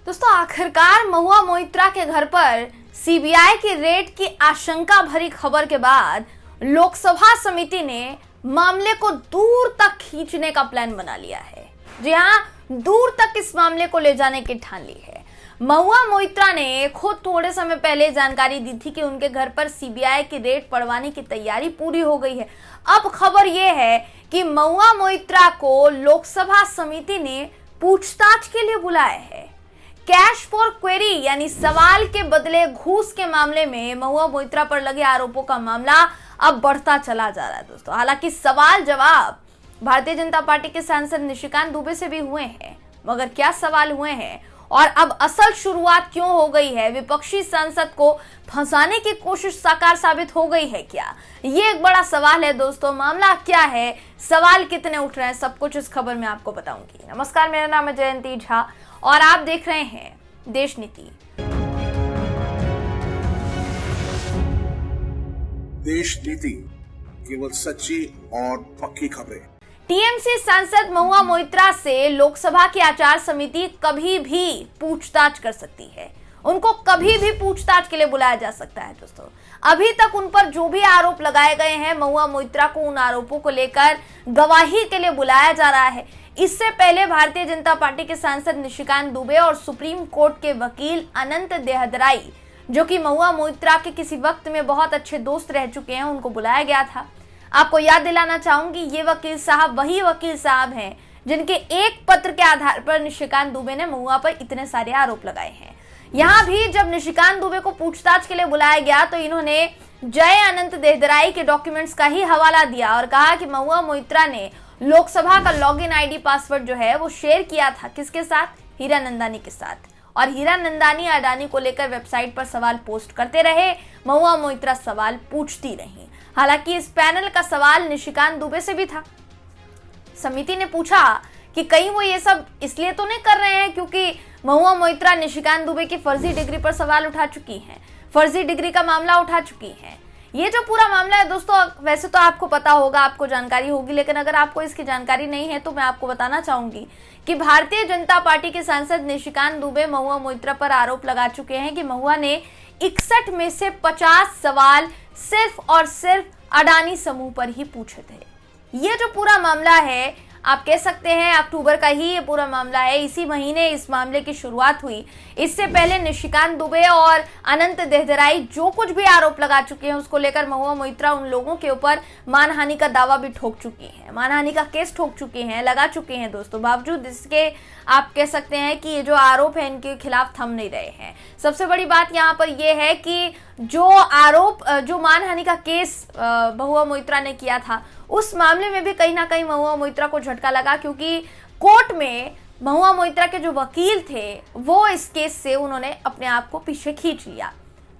दोस्तों, आखिरकार महुआ मोइत्रा के घर पर सीबीआई की रेड की आशंका भरी खबर के बाद लोकसभा समिति ने मामले को दूर तक खींचने का प्लान बना लिया है। जी हां, दूर तक इस मामले को ले जाने की ठान ली है। महुआ मोइत्रा ने खुद थोड़े समय पहले जानकारी दी थी कि उनके घर पर सीबीआई की रेड पड़वाने की तैयारी पूरी हो गई है। अब खबर यह है कि महुआ मोइत्रा को लोकसभा समिति ने पूछताछ के लिए बुलाया है। कैश फॉर क्वेरी यानी सवाल के बदले घूस के मामले में महुआ मोइत्रा पर लगे आरोपों का मामला अब बढ़ता चला जा रहा है। दोस्तों, हालांकि सवाल जवाब भारतीय जनता पार्टी के सांसद निशिकांत दुबे से भी हुए हैं, मगर क्या सवाल हुए हैं और अब असल शुरुआत क्यों हो गई है? विपक्षी सांसद को फंसाने की कोशिश साकार साबित हो गई है क्या? ये एक बड़ा सवाल है। दोस्तों, मामला क्या है, सवाल कितने उठ रहे हैं, सब कुछ इस खबर में आपको बताऊंगी। नमस्कार, मेरा नाम है जयंती झा और आप देख रहे हैं देश नीति। देश नीति, केवल सच्ची और पक्की खबरें। टीएमसी सांसद महुआ मोइत्रा से लोकसभा की आचार समिति कभी भी पूछताछ कर सकती है। उनको कभी भी पूछताछ के लिए बुलाया जा सकता है। दोस्तों, अभी तक उन पर जो भी आरोप लगाए गए हैं, महुआ मोइत्रा को उन आरोपों को लेकर गवाही के लिए बुलाया जा रहा है। इससे पहले भारतीय जनता पार्टी के सांसद निशिकांत दुबे और सुप्रीम कोर्ट के वकील अनंत देहदराई, जो कि महुआ मोइत्रा के किसी वक्त में बहुत अच्छे दोस्त रह चुके हैं, उनको बुलाया गया था। आपको याद दिलाना चाहूंगी, ये वकील साहब वही वकील साहब हैं जिनके एक पत्र के आधार पर निशिकांत दुबे ने महुआ पर इतने सारे आरोप लगाए हैं। यहाँ भी जब निशिकांत दुबे को पूछताछ के लिए बुलाया गया तो इन्होंने जय अनंत देहदराई के डॉक्यूमेंट्स का ही हवाला दिया और कहा कि महुआ मोइत्रा ने लोकसभा का लॉगिन आईडी पासवर्ड जो है वो शेयर किया था। किसके साथ? हीरानंदानी के साथ। और हीरानंदानी अडानी को लेकर वेबसाइट पर सवाल पोस्ट करते रहे, महुआ मोइत्रा सवाल पूछती रही। हालांकि इस पैनल का सवाल निशिकांत दुबे से भी था। समिति ने पूछा कि कहीं वो ये सब इसलिए तो नहीं कर रहे हैं क्योंकि महुआ मोइत्रा निशिकांत दुबे की फर्जी डिग्री पर सवाल उठा चुकी हैं, फर्जी डिग्री का मामला उठा चुकी हैं। ये जो पूरा मामला है दोस्तों, वैसे तो आपको पता होगा, आपको जानकारी होगी, लेकिन अगर आपको इसकी जानकारी नहीं है तो मैं आपको बताना चाहूंगी कि भारतीय जनता पार्टी के सांसद निशिकांत दुबे महुआ मोइत्रा पर आरोप लगा चुके हैं कि महुआ ने 61 में से 50 सवाल सिर्फ और सिर्फ अडानी समूह पर ही पूछे थे। ये जो पूरा मामला है, आप कह सकते हैं अक्टूबर का ही ये पूरा मामला है। इसी महीने इस मामले की शुरुआत हुई। इससे पहले निशिकांत दुबे और अनंत देहदराई जो कुछ भी आरोप लगा चुके हैं उसको लेकर महुआ मोइत्रा उन लोगों के ऊपर मानहानि का दावा भी ठोक चुकी हैं, मानहानि का केस ठोक चुके हैं, लगा चुके हैं। दोस्तों, बावजूद इसके आप कह सकते हैं कि ये जो आरोप है इनके खिलाफ थम नहीं रहे हैं। सबसे बड़ी बात यहाँ पर यह है कि जो आरोप, जो मानहानि का केस महुआ मोइत्रा ने किया था, उस मामले में भी कहीं ना कहीं महुआ मोइत्रा को झटका लगा क्योंकि कोर्ट में महुआ मोइत्रा के जो वकील थे वो इस केस से उन्होंने अपने आप को पीछे खींच लिया।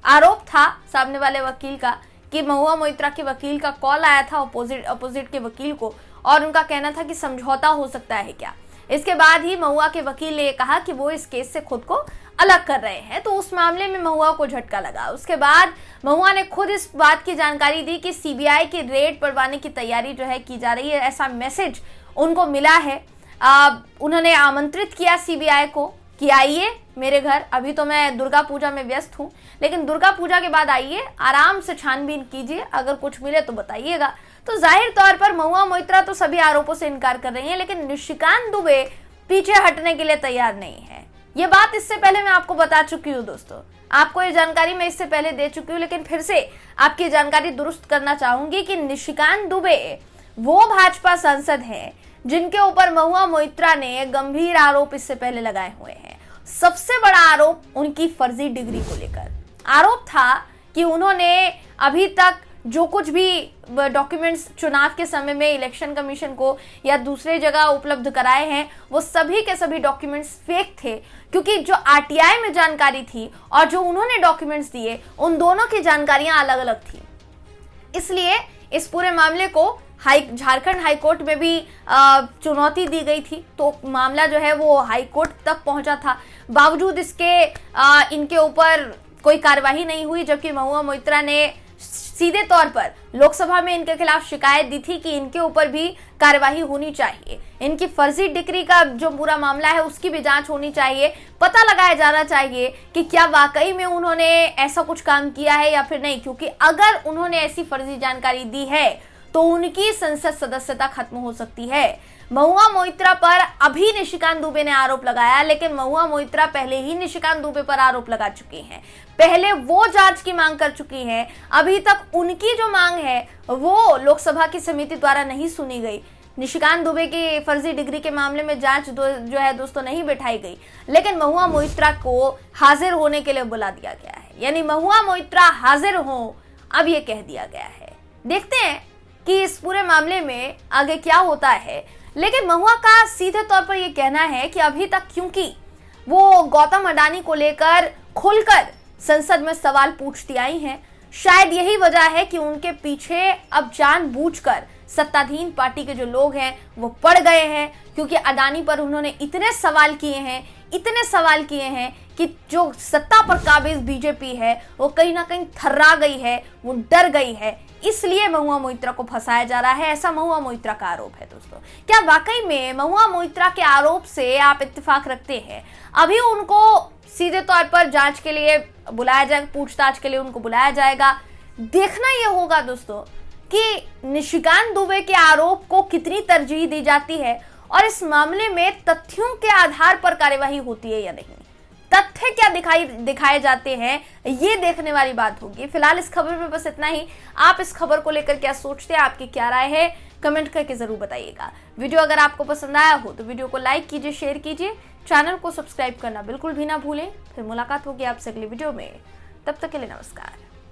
आरोप था सामने वाले वकील का कि महुआ मोइत्रा के वकील का कॉल आया था अपोजिट के वकील को और उनका कहना था कि समझौता हो सकता है क्या। इसके बाद ही महुआ के वकील ने कहा कि वो इस केस से खुद को अलग कर रहे हैं, तो उस मामले में महुआ को झटका लगा। उसके बाद महुआ ने खुद इस बात की जानकारी दी कि सीबीआई की रेड पड़वाने की तैयारी जो है की जा रही है, ऐसा मैसेज उनको मिला है। उन्होंने आमंत्रित किया सीबीआई को कि आइए मेरे घर, अभी तो मैं दुर्गा पूजा में व्यस्त हूँ, लेकिन दुर्गा पूजा के बाद आइए, आराम से छानबीन कीजिए, अगर कुछ मिले तो बताइएगा। तो जाहिर तौर पर महुआ मोइत्रा तो सभी आरोपों से इनकार कर रही हैं, लेकिन निशिकांत दुबे पीछे हटने के लिए तैयार नहीं है। ये बात इससे पहले मैं आपको बता चुकी हूँ। दोस्तों, आपको ये जानकारी मैं इससे पहले दे चुकी हूँ, लेकिन फिर से आपकी जानकारी दुरुस्त करना चाहूंगी कि निशिकांत दुबे वो भाजपा सांसद हैं जिनके ऊपर महुआ मोइत्रा ने गंभीर आरोप इससे पहले लगाए हुए हैं। सबसे बड़ा आरोप उनकी फर्जी डिग्री को लेकर आरोप था कि उन्होंने अभी तक जो कुछ भी डॉक्यूमेंट्स चुनाव के समय में इलेक्शन कमीशन को या दूसरे जगह उपलब्ध कराए हैं वो सभी के सभी डॉक्यूमेंट्स फेक थे, क्योंकि जो आरटीआई में जानकारी थी और जो उन्होंने डॉक्यूमेंट्स दिए उन दोनों की जानकारियां अलग अलग थी। इसलिए इस पूरे मामले को झारखंड हाईकोर्ट में भी चुनौती दी गई थी, तो मामला जो है वो हाईकोर्ट तक पहुंचा था। बावजूद इसके इनके ऊपर कोई कार्यवाही नहीं हुई, जबकि महुआ मोइत्रा ने सीधे तौर पर लोकसभा में इनके खिलाफ शिकायत दी थी कि इनके ऊपर भी कार्यवाही होनी चाहिए, इनकी फर्जी डिग्री का जो पूरा मामला है उसकी भी जांच होनी चाहिए, पता लगाया जाना चाहिए कि क्या वाकई में उन्होंने ऐसा कुछ काम किया है या फिर नहीं, क्योंकि अगर उन्होंने ऐसी फर्जी जानकारी दी है तो उनकी संसद सदस्यता खत्म हो सकती है। महुआ मोइत्रा पर अभी निशिकांत दुबे ने आरोप लगाया, लेकिन महुआ मोइत्रा पहले ही निशिकांत दुबे पर आरोप लगा चुकी हैं, पहले वो जांच की मांग कर चुकी हैं। अभी तक उनकी जो मांग है वो लोकसभा की समिति द्वारा नहीं सुनी गई। निशिकांत दुबे की फर्जी डिग्री के मामले में जांच जो है दोस्तों नहीं बैठाई गई, लेकिन महुआ मोइत्रा को हाजिर होने के लिए बुला दिया गया है, यानी महुआ मोइत्रा हाजिर हो, अब ये कह दिया गया है। देखते हैं कि इस पूरे मामले में आगे क्या होता है। लेकिन महुआ का सीधे तौर पर यह कहना है कि अभी तक क्योंकि वो गौतम अडानी को लेकर खुलकर संसद में सवाल पूछती आई हैं, शायद यही वजह है कि उनके पीछे अब जानबूझकर सत्ताधीन पार्टी के जो लोग हैं वो पड़ गए हैं, क्योंकि अडानी पर उन्होंने इतने सवाल किए हैं कि जो सत्ता पर काबिज बीजेपी है वो कहीं ना कहीं थर्रा गई है, वो डर गई है, इसलिए महुआ मोइत्रा को फंसाया जा रहा है, ऐसा महुआ मोइत्रा का आरोप है। दोस्तों, क्या वाकई में महुआ मोइत्रा के आरोप से आप इत्तेफाक रखते हैं? अभी उनको सीधे तौर पर जांच के लिए बुलाया जाएगा, पूछताछ के लिए उनको बुलाया जाएगा। देखना यह होगा दोस्तों कि निशिकांत दुबे के आरोप को कितनी तरजीह दी जाती है और इस मामले में तथ्यों के आधार पर कार्यवाही होती है या नहीं, तथ्य क्या दिखाए जाते हैं, ये देखने वाली बात होगी। फिलहाल इस खबर में बस इतना ही। आप इस खबर को लेकर क्या सोचते हैं, आपकी क्या राय है, कमेंट करके जरूर बताइएगा। वीडियो अगर आपको पसंद आया हो तो वीडियो को लाइक कीजिए, शेयर कीजिए, चैनल को सब्सक्राइब करना बिल्कुल भी ना भूलें। फिर मुलाकात होगी आपसे अगली वीडियो में, तब तक के लिए नमस्कार।